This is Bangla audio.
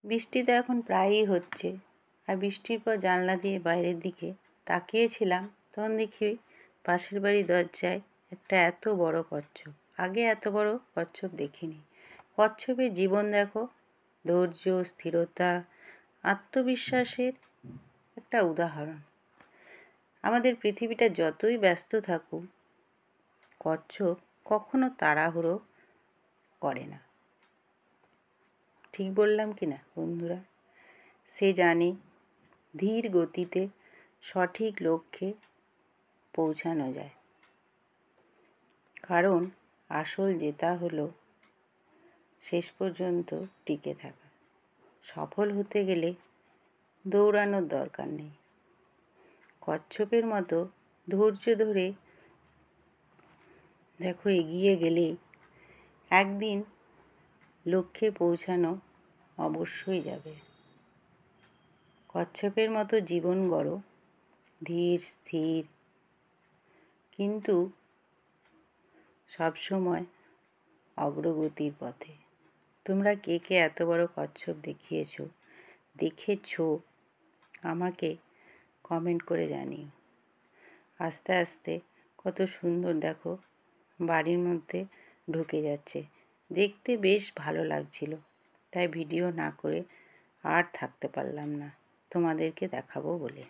বৃষ্টি তো এখন প্রায়ই হচ্ছে, আর বৃষ্টির পর জানলা দিয়ে বাইরের দিকে তাকিয়েছিলাম, তখন দেখি পাশের বাড়ির দরজায় একটা এত বড় কচ্ছপ। আগে এত বড় কচ্ছপ দেখিনি। কচ্ছপের জীবন দেখো, ধৈর্য, স্থিরতা, আত্মবিশ্বাসের একটা উদাহরণ। আমাদের পৃথিবীটা যতই ব্যস্ত থাকুক, কচ্ছপ কখনো তাড়াহুড়ো করে না। ঠিক বললাম কি না বন্ধুরা? সে জানে ধীর গতিতে সঠিক লক্ষ্যে পৌঁছানো যায়, কারণ আসল জেতা হলো শেষ পর্যন্ত টিকে থাকা। সফল হতে গেলে দৌড়ানোর দরকার নেই, কচ্ছপের মতো ধৈর্য ধরে দেখো এগিয়ে গেলেই একদিন লক্ষ্যে পৌঁছানো অবশ্যই যাবে। কচ্ছপের মতো জীবন গড়ো, ধীর স্থির, কিন্তু সবসময় অগ্রগতির পথে। তোমরা কে কে এত বড় কচ্ছপ দেখেছো আমাকে কমেন্ট করে জানিও। আস্তে আস্তে কত সুন্দর দেখো বাড়ির মধ্যে ঢুকে যাচ্ছে, দেখতে বেশ ভালো লাগছিল। তাই ভিডিও না করে আর থাকতে পারলাম না, তোমাদেরকে দেখাবো বলে।